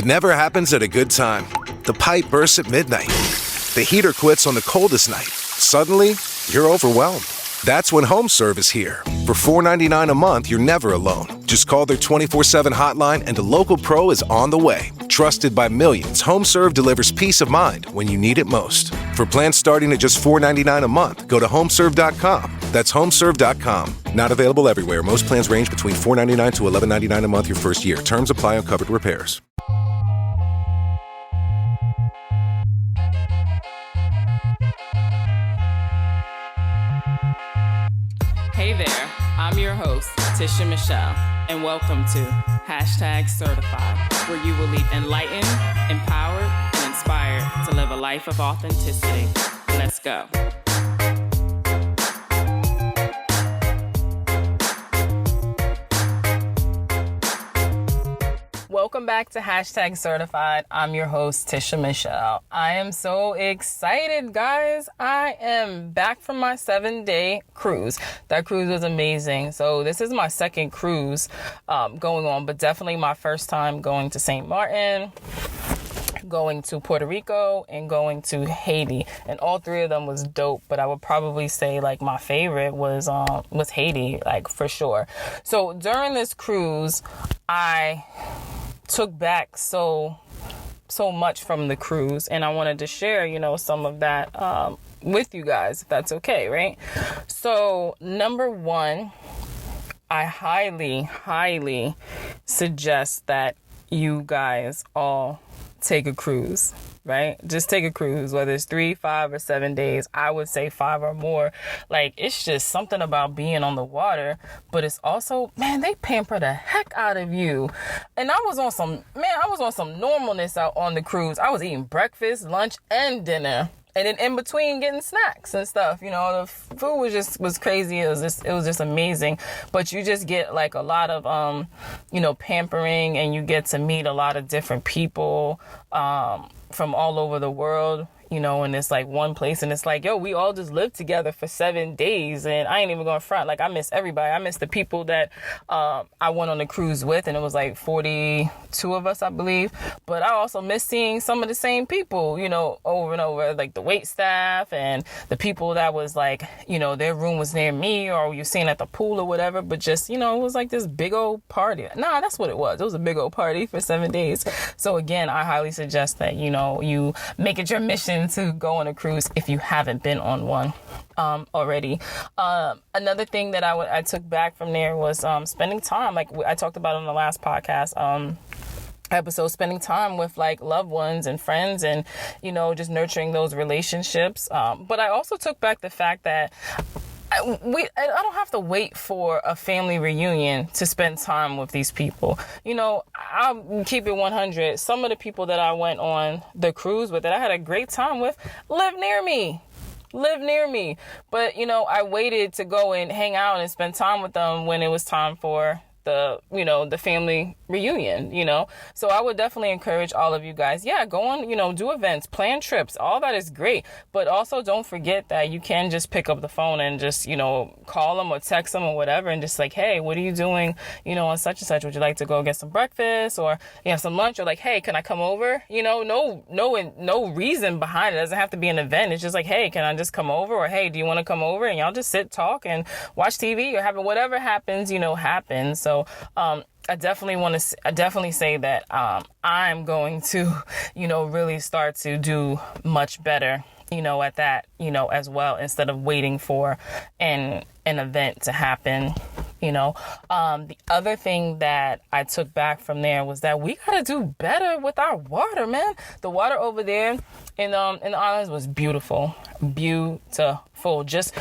It never happens at a good time. The pipe bursts at midnight. The heater quits on the coldest night. Suddenly, you're overwhelmed. That's when HomeServe is here. For $4.99 a month, you're never alone. Just call their 24/7 hotline and a local pro is on the way. Trusted by millions, HomeServe delivers peace of mind when you need it most. For plans starting at just $4.99 a month, go to HomeServe.com. That's HomeServe.com. Not available everywhere. Most plans range between $4.99 to $11.99 a month your first year. Terms apply on covered repairs. Hey there, I'm your host, Tisha Michelle, and welcome to #Certified, where you will leave enlightened, empowered, and inspired to live a life of authenticity. Let's go. Welcome back to #Certified. I'm your host, Tisha Michelle. I am so excited, guys. I am back from my 7-day cruise. That cruise was amazing. So this is my second cruise going on, but definitely my first time going to St. Martin, going to Puerto Rico, and going to Haiti. And all three of them was dope, but I would probably say like my favorite was Haiti, like for sure. So during this cruise, I took back so much from the cruise, and I wanted to share, some of that with you guys, if that's okay, right? So number one, I highly suggest that you guys all take a cruise, right? Just take a cruise, whether it's 3, 5, or 7 days. I would say 5 or more. Like, it's just something about being on the water, but it's also, man, they pamper the heck out of you. And I was on some normalness out on the cruise. I was eating breakfast, lunch, and dinner. And then in between getting snacks and stuff, the food was crazy. It was just amazing. But you just get like a lot of, pampering, and you get to meet a lot of different people, from all over the world, and it's like one place, and it's like, yo, we all just lived together for 7 days, and I ain't even going front. Like, I miss everybody. I miss the people that I went on the cruise with, and it was like 42 of us, I believe. But I also miss seeing some of the same people, over and over, like the wait staff and the people that was like, their room was near me, or you seen at the pool or whatever. But just, it was like this big old party. Nah, that's what it was. It was a big old party for 7 days. So again, I highly suggest that, you make it your mission to go on a cruise if you haven't been on one already. Another thing that I took back from there was spending time, like I talked about on the last podcast episode, spending time with like loved ones and friends, and just nurturing those relationships. But I also took back the fact that I don't have to wait for a family reunion to spend time with these people. I'll keep it 100. Some of the people that I went on the cruise with, that I had a great time with, live near me. But, I waited to go and hang out and spend time with them when it was time for the family reunion, So I would definitely encourage all of you guys, go on, do events, plan trips, all that is great. But also don't forget that you can just pick up the phone and just, call them or text them or whatever, and just like, hey, what are you doing, on such and such? Would you like to go get some breakfast or some lunch? Or like, hey, can I come over? No reason behind it. It doesn't have to be an event. It's just like, hey, can I just come over? Or hey, do you want to come over? And y'all just sit, talk, and watch TV, or whatever happens, happens. So I definitely say that I'm going to, really start to do much better, at that, as well, instead of waiting for an event to happen. The other thing that I took back from there was that we got to do better with our water, man. The water over there in the islands was beautiful. Just,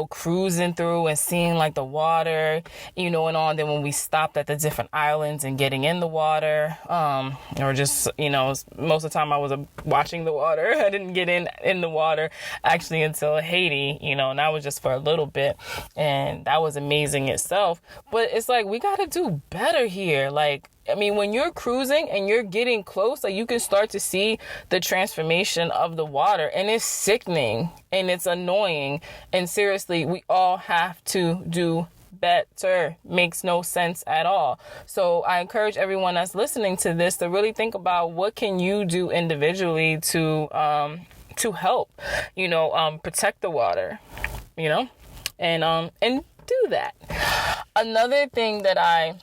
cruising through and seeing like the water, and on. Then when we stopped at the different islands and getting in the water, or just, most of the time I was watching the water. I didn't get in the water actually until Haiti, and that was just for a little bit. And that was amazing itself. But it's like, we got to do better here. Like, I mean, when you're cruising and you're getting close, like, you can start to see the transformation of the water, and it's sickening and it's annoying. And seriously, we all have to do better. Makes no sense at all. So I encourage everyone that's listening to this to really think about what can you do individually to help, protect the water, and do that. Another thing that I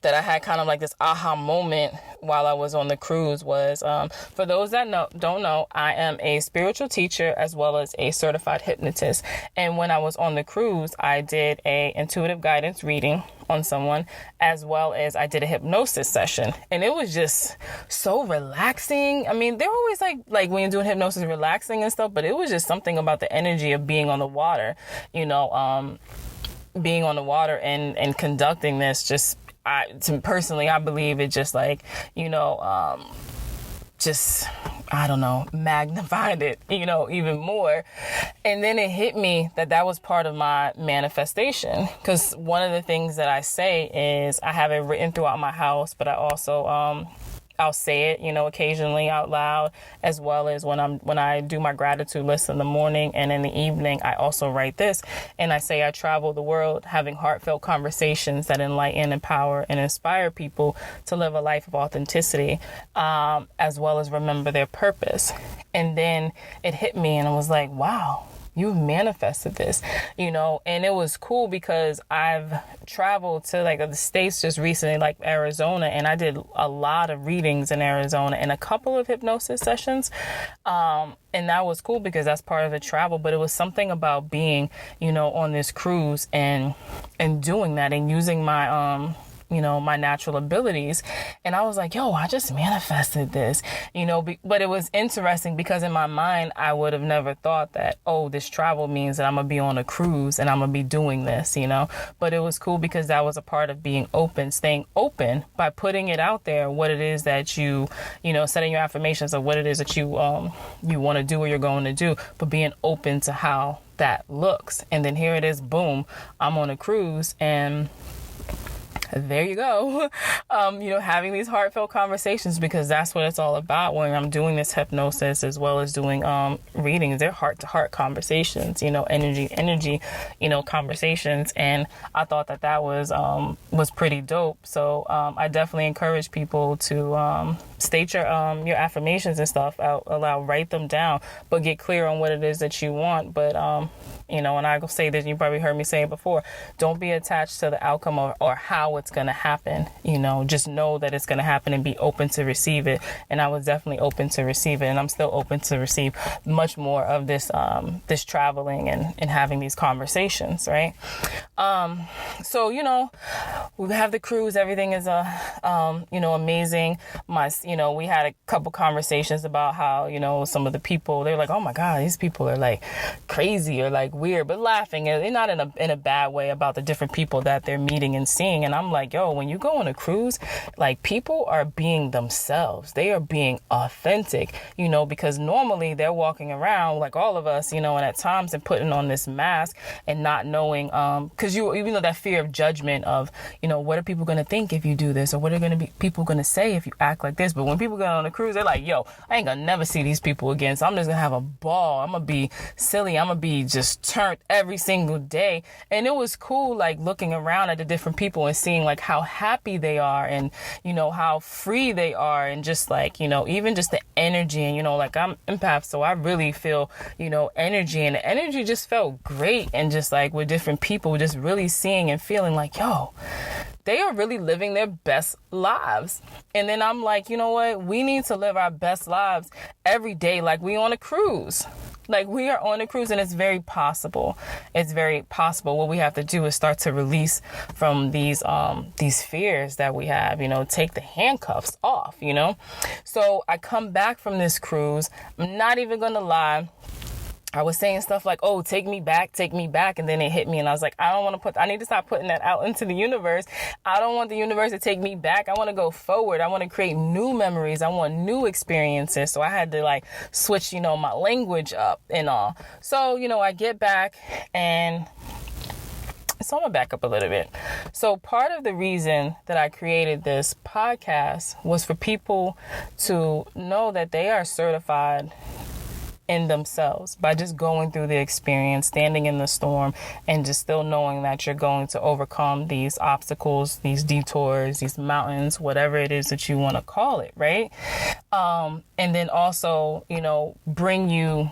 had kind of like this aha moment while I was on the cruise was, for those that don't know, I am a spiritual teacher as well as a certified hypnotist. And when I was on the cruise, I did a intuitive guidance reading on someone, as well as I did a hypnosis session. And it was just so relaxing. I mean, they're always like when you're doing hypnosis, relaxing and stuff, but it was just something about the energy of being on the water, being on the water and conducting this just, I believe it just magnified it, even more. And then it hit me that was part of my manifestation. Because one of the things that I say is I have it written throughout my house, but I also, I'll say it, occasionally out loud, as well as when I do my gratitude list in the morning and in the evening. I also write this, and I say I travel the world having heartfelt conversations that enlighten, empower, and inspire people to live a life of authenticity, as well as remember their purpose. And then it hit me, and I was like, wow. You've manifested this, and it was cool because I've traveled to the States just recently, like Arizona, and I did a lot of readings in Arizona and a couple of hypnosis sessions. And that was cool because that's part of the travel, but it was something about being, on this cruise and doing that and using my, my natural abilities. And I was like, I just manifested this, but it was interesting because in my mind, I would have never thought that, this travel means that I'm going to be on a cruise and I'm going to be doing this, but it was cool because that was a part of being open, staying open by putting it out there, what it is that you setting your affirmations of what it is that you want to do or you're going to do, but being open to how that looks. And then here it is, boom, I'm on a cruise, and there you go. Having these heartfelt conversations, because that's what it's all about when I'm doing this hypnosis as well as doing readings. They're heart-to-heart conversations, energy, conversations. And I thought that was pretty dope. So I definitely encourage people to state your affirmations and stuff out aloud, write them down, but get clear on what it is that you want. But and I say this, you probably heard me say it before, don't be attached to the outcome or how it's going to happen. Just know that it's going to happen and be open to receive it. And I was definitely open to receive it, and I'm still open to receive much more of this this traveling and having these conversations, right? So we have the cruise, everything is amazing. We had a couple conversations about how some of the people, they're like, oh my God, these people are like crazy or like weird, but laughing. They're not in a bad way about the different people that they're meeting and seeing. And I'm like, when you go on a cruise, like, people are being themselves. They are being authentic, because normally they're walking around like all of us, and at times they're putting on this mask and not knowing, because even though that fear of judgment of, what are people going to think if you do this, or what are people going to say if you act like this. But when people go on a cruise, they're like, I ain't gonna never see these people again, so I'm just gonna have a ball. I'm gonna be silly. I'm gonna be just turned every single day. And it was cool, like, looking around at the different people and seeing like how happy they are and how free they are, and just like even just the energy. And like, I'm empath, so I really feel energy, and the energy just felt great. And just like with different people, just really seeing and feeling like they are really living their best lives. And then I'm like, you know what? We need to live our best lives every day like we on a cruise. Like, we are on a cruise, and it's very possible. It's very possible. What we have to do is start to release from these fears that we have, take the handcuffs off, So I come back from this cruise. I'm not even going to lie. I was saying stuff like, take me back. And then it hit me, and I was like, I need to stop putting that out into the universe. I don't want the universe to take me back. I want to go forward. I want to create new memories. I want new experiences. So I had to like switch, my language up and all. So, I get back, and so I'm going to back up a little bit. So part of the reason that I created this podcast was for people to know that they are certified in themselves by just going through the experience, standing in the storm, and just still knowing that you're going to overcome these obstacles, these detours, these mountains, whatever it is that you want to call it, right? And then also, bring you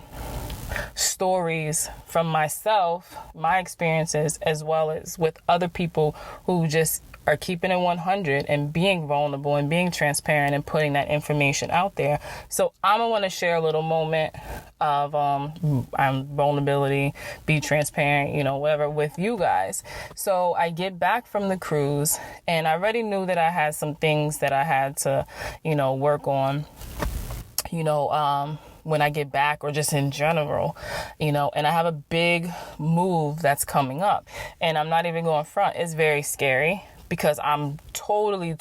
stories from myself, my experiences, as well as with other people who just are keeping it 100 and being vulnerable and being transparent and putting that information out there. So I'm gonna want to share a little moment of vulnerability, be transparent, whatever, with you guys. So I get back from the cruise, and I already knew that I had some things that I had to, work on, when I get back, or just in general, and I have a big move that's coming up, and I'm not even going front. It's very scary because I'm totally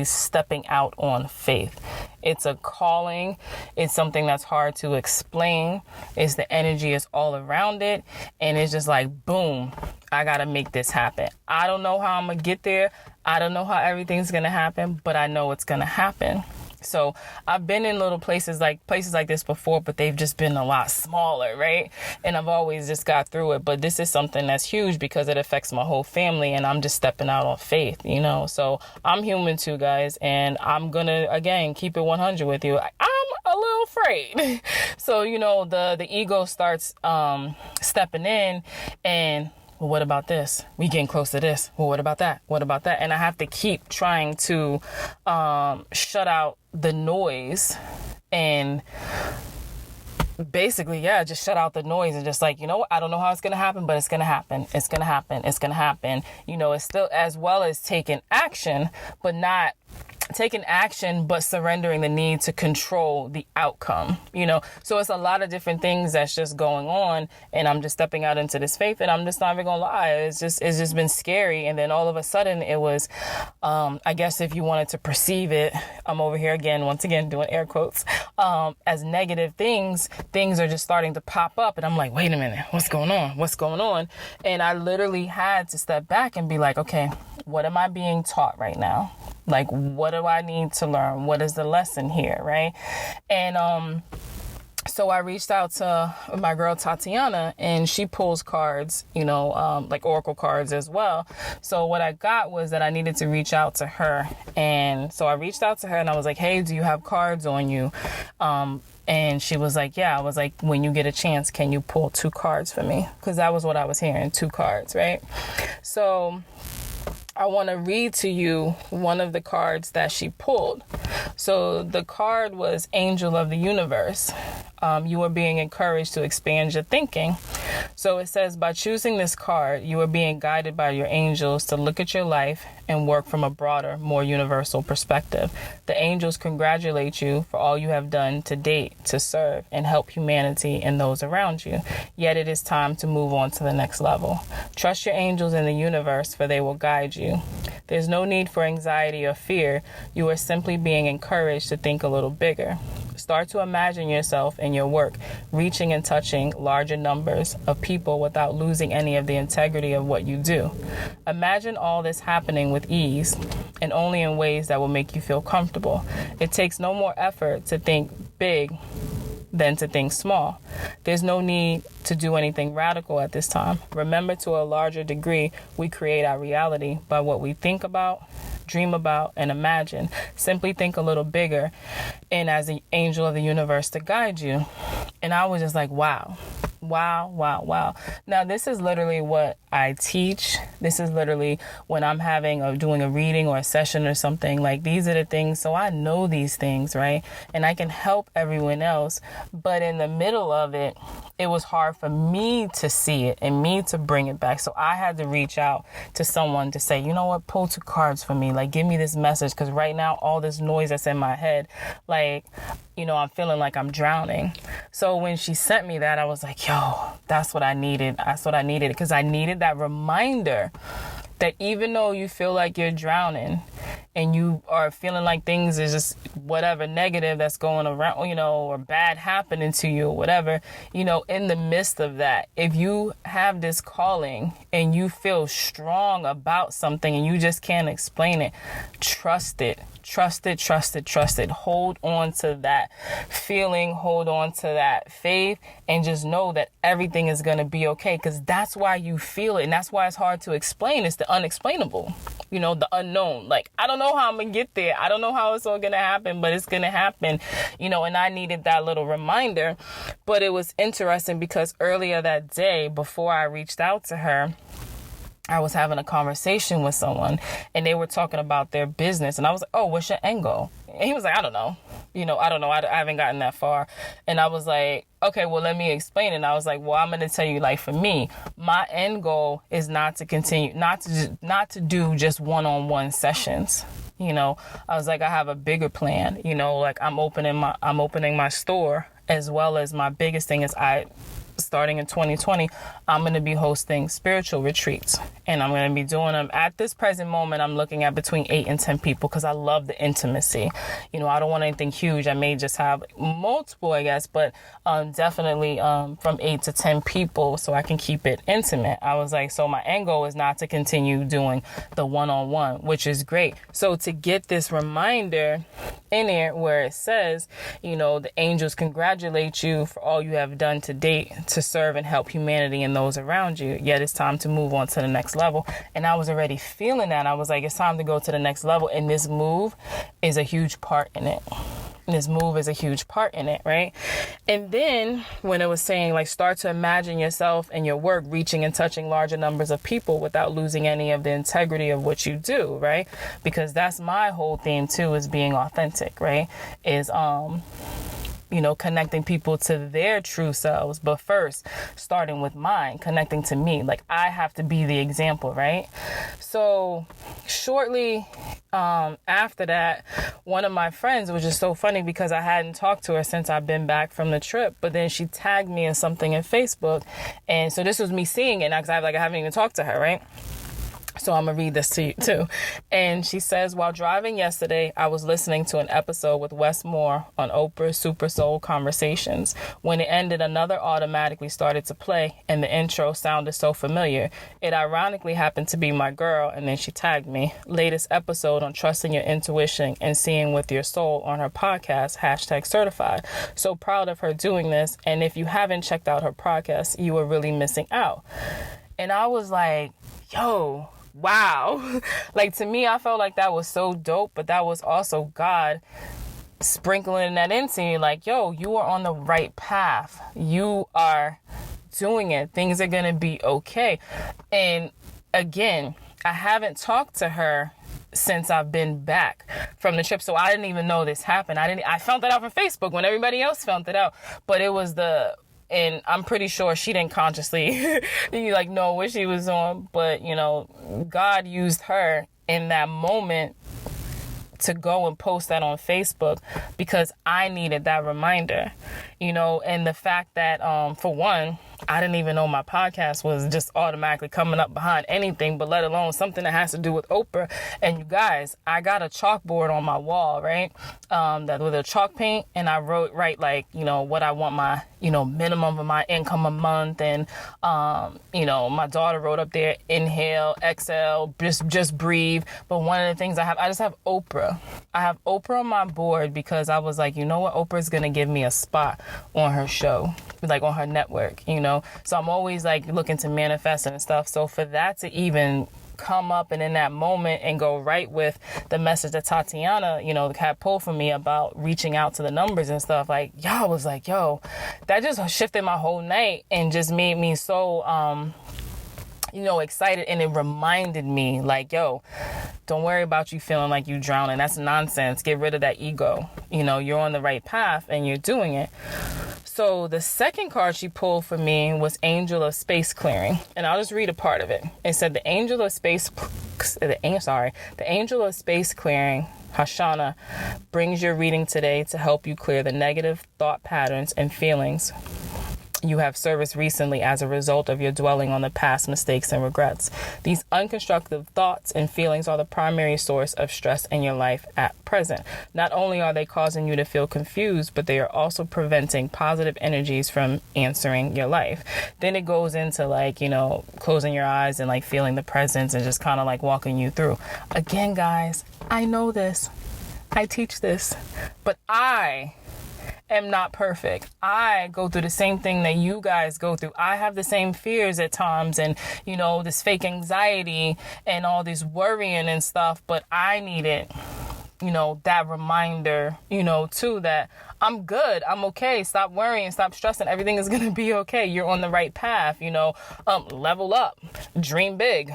stepping out on faith. It's a calling. It's something that's hard to explain. It's the energy is all around it. And it's just like, boom, I got to make this happen. I don't know how I'm going to get there. I don't know how everything's going to happen, but I know it's going to happen. So I've been in little places like this before, but they've just been a lot smaller, right? And I've always just got through it. But this is something that's huge because it affects my whole family, and I'm just stepping out on faith, So I'm human too, guys, and I'm gonna again keep it 100 with you. I'm a little afraid. So the ego starts stepping in, and well, what about this? We getting close to this. Well, what about that? What about that? And I have to keep trying to shut out the noise and basically, just shut out the noise and just like, I don't know how it's going to happen, but it's going to happen. It's going to happen. It's going to happen. It's still, as well as taking action, but not taking action, but surrendering the need to control the outcome, So it's a lot of different things that's just going on, and I'm just stepping out into this faith, and I'm just not even gonna lie. It's just been scary. And then all of a sudden it was, I guess if you wanted to perceive it, I'm over here once again, doing air quotes, as negative things are just starting to pop up. And I'm like, wait a minute, what's going on? And I literally had to step back and be like, okay, what am I being taught right now? Like, what do I need to learn? What is the lesson here, right? And so I reached out to my girl Tatiana, and she pulls cards, like oracle cards as well. So what I got was that I needed to reach out to her. And so I reached out to her, and I was like, hey, do you have cards on you? And she was like, yeah. I was like, when you get a chance, can you pull 2 cards for me? Because that was what I was hearing, 2 cards, right? So I want to read to you one of the cards that she pulled. So the card was Angel of the Universe. You are being encouraged to expand your thinking. So it says, by choosing this card, you are being guided by your angels to look at your life and work from a broader, more universal perspective. The angels congratulate you for all you have done to date to serve and help humanity and those around you. Yet it is time to move on to the next level. Trust your angels in the universe, for they will guide you. There's no need for anxiety or fear. You are simply being encouraged to think a little bigger. Start to imagine yourself and your work reaching and touching larger numbers of people without losing any of the integrity of what you do. Imagine all this happening with ease and only in ways that will make you feel comfortable. It takes no more effort to think big than to think small. There's no need to do anything radical at this time. Remember, to a larger degree, we create our reality by what we think about, dream about, and imagine. Simply think a little bigger, and as the angel of the universe to guide you. And I was just like, wow. Now, this is literally what I teach. This is literally when I'm doing a reading or a session or something. Like, these are the things. So I know these things, right? And I can help everyone else. But in the middle of it, it was hard for me to see it and me to bring it back. So I had to reach out to someone to say, you know what, pull 2 cards for me. Like, give me this message. Because right now, all this noise that's in my head, like, I'm feeling like I'm drowning. So when she sent me that, I was like, yo, that's what I needed. Because I needed that reminder that even though you feel like you're drowning and you are feeling like things is just whatever negative that's going around, or bad happening to you or whatever, in the midst of that, if you have this calling and you feel strong about something and you just can't explain it, trust it. Trust it, trust it, trust it. Hold on to that feeling, hold on to that faith, and just know that everything is going to be okay, because that's why you feel it. And that's why it's hard to explain. It's the unexplainable, the unknown. Like, I don't know how I'm going to get there. I don't know how it's all going to happen, but it's going to happen, and I needed that little reminder. But it was interesting because earlier that day, before I reached out to her, I was having a conversation with someone and they were talking about their business. And I was like, oh, what's your end goal? And he was like, I don't know. I don't know. I haven't gotten that far. And I was like, okay, well, let me explain. And I was like, well, I'm going to tell you, like, for me, my end goal is not to continue, not to do just one-on-one sessions. I was like, I have a bigger plan, like I'm opening my store, as well as my biggest thing is starting in 2020, I'm going to be hosting spiritual retreats, and I'm going to be doing them. At this present moment, I'm looking at between 8 and 10 people because I love the intimacy. I don't want anything huge. I may just have multiple, I guess, but definitely from 8 to 10 people so I can keep it intimate. I was like, so my end goal is not to continue doing the one-on-one, which is great. So to get this reminder in there where it says, the angels congratulate you for all you have done to date to serve and help humanity and those around you. Yet it's time to move on to the next level. And I was already feeling that. I was like, it's time to go to the next level. And this move is a huge part in it. Right? And then when it was saying, like, start to imagine yourself and your work reaching and touching larger numbers of people without losing any of the integrity of what you do, right? Because that's my whole theme too, is being authentic, right? Is connecting people to their true selves, but first starting with mine, connecting to me. Like, I have to be the example, right? So shortly after that, one of my friends, which is so funny because I hadn't talked to her since I've been back from the trip, but then she tagged me in something in Facebook. And so this was me seeing it now, because I haven't even talked to her, right? So I'm going to read this to you too. And she says, while driving yesterday, I was listening to an episode with Wes Moore on Oprah's Super Soul Conversations. When it ended, another automatically started to play, and the intro sounded so familiar. It ironically happened to be my girl, and then she tagged me. Latest episode on trusting your intuition and seeing with your soul on her podcast, #certified. So proud of her doing this. And if you haven't checked out her podcast, you are really missing out. And I was like, yo, wow. Like, to me, I felt like that was so dope, but that was also God sprinkling that into me. Like, yo, you are on the right path. You are doing it. Things are going to be okay. And again, I haven't talked to her since I've been back from the trip. So I didn't even know this happened. I found that out from Facebook when everybody else found it out. But it was and I'm pretty sure she didn't consciously know what she was on, but God used her in that moment to go and post that on Facebook because I needed that reminder, and the fact that for one, I didn't even know my podcast was just automatically coming up behind anything, but let alone something that has to do with Oprah. And you guys, I got a chalkboard on my wall, right? That with a chalk paint, and I write what I want my, minimum of my income a month. And, my daughter wrote up there, inhale, exhale, just breathe. But one of the things I just have Oprah. I have Oprah on my board because I was like, you know what? Oprah's going to give me a spot on her show, like on her network, So I'm always like looking to manifest and stuff. So for that to even come up and in that moment and go right with the message that Tatiana, had pulled for me about reaching out to the numbers and stuff, like, I was like, yo, that just shifted my whole night and just made me so, excited. And it reminded me, like, yo, don't worry about you feeling like you drowning. That's nonsense. Get rid of that ego. You're on the right path and you're doing it. So the second card she pulled for me was Angel of Space Clearing. And I'll just read a part of it. It said the Angel of Space Clearing, Hashanah, brings your reading today to help you clear the negative thought patterns and feelings you have serviced recently as a result of your dwelling on the past mistakes and regrets. These unconstructive thoughts and feelings are the primary source of stress in your life at present. Not only are they causing you to feel confused, but they are also preventing positive energies from answering your life. Then it goes into closing your eyes and feeling the presence and just kind of walking you through. Again, guys, I know this. I teach this, but I am not perfect. I go through the same thing that you guys go through. I have the same fears at times and, this fake anxiety and all this worrying and stuff, but I needed, that reminder, too, that I'm good. I'm okay. Stop worrying. Stop stressing. Everything is going to be okay. You're on the right path, level up, dream big,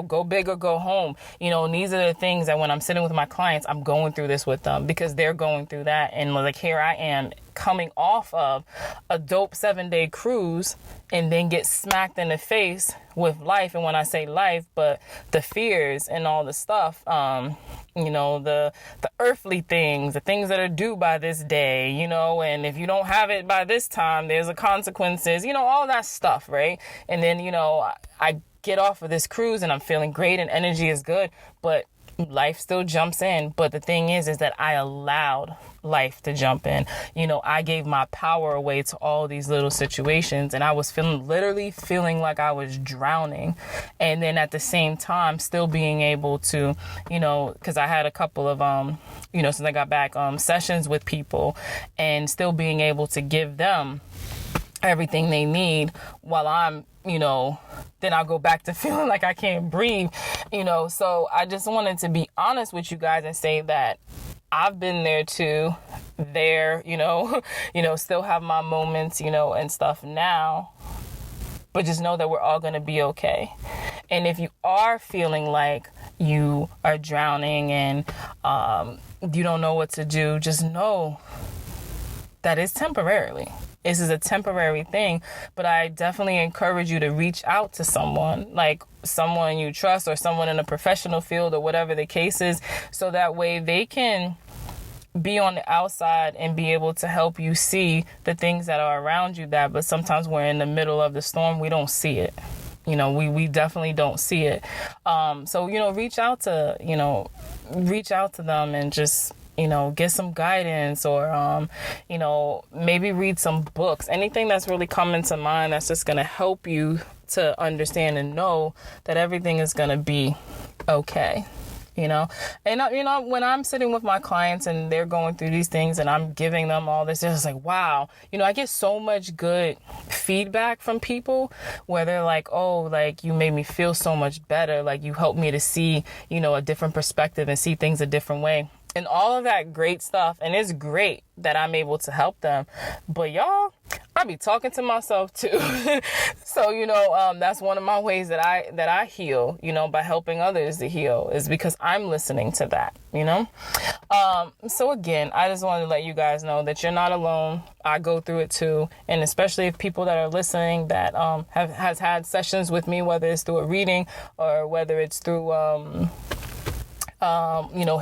go big or go home. These are the things that when I'm sitting with my clients, I'm going through this with them because they're going through that. And like, here I am coming off of a dope 7-day cruise and then get smacked in the face with life. And when I say life, but the fears and all the stuff, the earthly things, the things that are due by this day, and if you don't have it by this time, there's a consequences, all that stuff, right? And then, I get off of this cruise and I'm feeling great and energy is good, but life still jumps in. But the thing is that I allowed life to jump in. I gave my power away to all these little situations and I was literally feeling like I was drowning. And then at the same time, still being able to, because I had a couple of, since I got back, sessions with people and still being able to give them everything they need while I'm, then I'll go back to feeling like I can't breathe, So I just wanted to be honest with you guys and say that I've been there too, still have my moments, and stuff now, but just know that we're all going to be okay. And if you are feeling like you are drowning and you don't know what to do, just know that it's temporarily. This is a temporary thing, but I definitely encourage you to reach out to someone, like someone you trust or someone in a professional field or whatever the case is, so that way they can be on the outside and be able to help you see the things that are around you but sometimes we're in the middle of the storm, we don't see it. We definitely don't see it. So, reach out to them and just, get some guidance or, maybe read some books, anything that's really coming to mind that's just going to help you to understand and know that everything is going to be okay. And, when I'm sitting with my clients and they're going through these things and I'm giving them all this, it's like, wow, I get so much good feedback from people where they're like, oh, like you made me feel so much better. Like you helped me to see, a different perspective and see things a different way. And all of that great stuff. And it's great that I'm able to help them. But y'all, I be talking to myself too. So, that's one of my ways that I heal, by helping others to heal is because I'm listening to that, So again, I just wanted to let you guys know that you're not alone. I go through it too. And especially if people that are listening that has had sessions with me, whether it's through a reading or whether it's through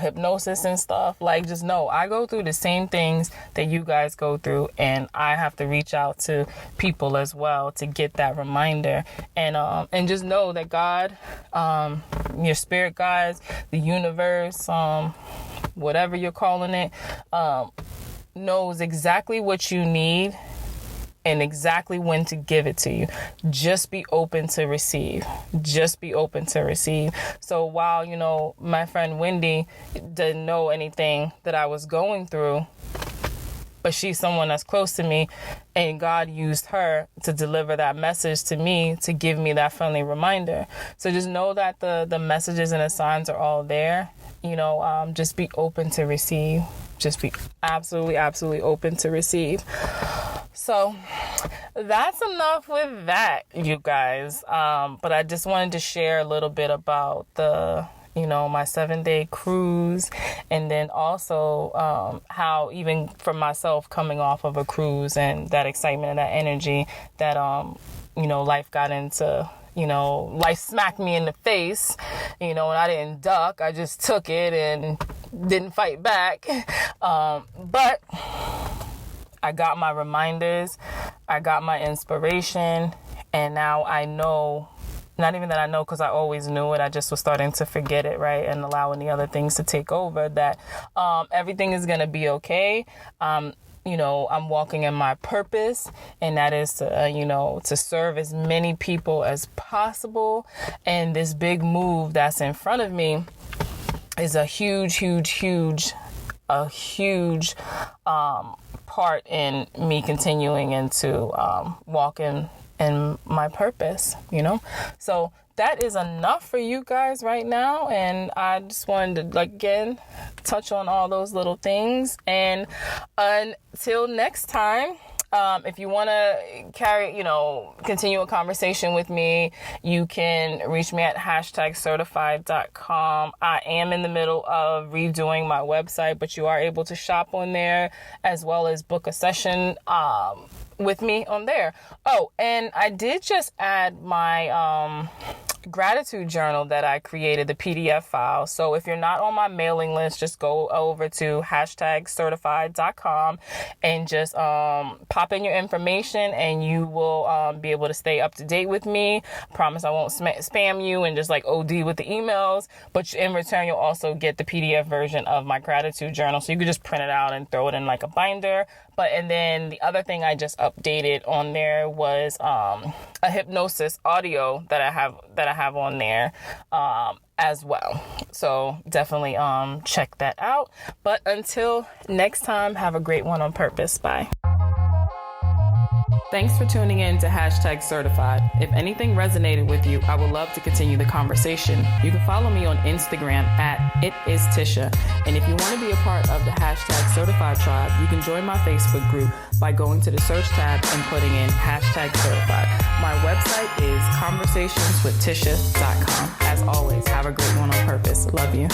hypnosis and stuff, like just know I go through the same things that you guys go through, and I have to reach out to people as well to get that reminder, and just know that God, your spirit guides, the universe, whatever you're calling it, knows exactly what you need and exactly when to give it to you. Just be open to receive. Just be open to receive. So while, my friend Wendy didn't know anything that I was going through, but she's someone that's close to me, and God used her to deliver that message to me to give me that friendly reminder. So just know that the messages and the signs are all there. Just be open to receive. Just be absolutely, absolutely open to receive. So that's enough with that, you guys. But I just wanted to share a little bit about my 7-day cruise, and then also how even for myself coming off of a cruise and that excitement and that energy that life got into. Life smacked me in the face, and I didn't duck. I just took it and didn't fight back. But I got my reminders, I got my inspiration, and now I know, not even that I know because I always knew it, I just was starting to forget it, right? And allowing the other things to take over, that everything is going to be okay. I'm walking in my purpose, and that is to, to serve as many people as possible. And this big move that's in front of me is a huge, huge, huge a huge part in me continuing into walking in my purpose, So that is enough for you guys right now. And I just wanted to, again, touch on all those little things. And until next time, if you want to continue a conversation with me, you can reach me at #certified.com. I am in the middle of redoing my website, but you are able to shop on there as well as book a session with me on there. Oh, and I did just add my gratitude journal that I created, the PDF file. So if you're not on my mailing list, just go over to #certified.com and just pop in your information, and you will be able to stay up to date with me. Promise I won't spam you and just OD with the emails, but in return you'll also get the PDF version of my gratitude journal, so you could just print it out and throw it in a binder. And then the other thing I just updated on there was a hypnosis audio that I have on there as well. So definitely check that out. But until next time, have a great one on purpose. Bye. Thanks for tuning in to #certified. If anything resonated with you, I would love to continue the conversation. You can follow me on Instagram at @itistisha. And if you want to be a part of the #certified tribe, you can join my Facebook group by going to the search tab and putting in #certified. My website is conversationswithtisha.com. As always, have a great one on purpose. Love you.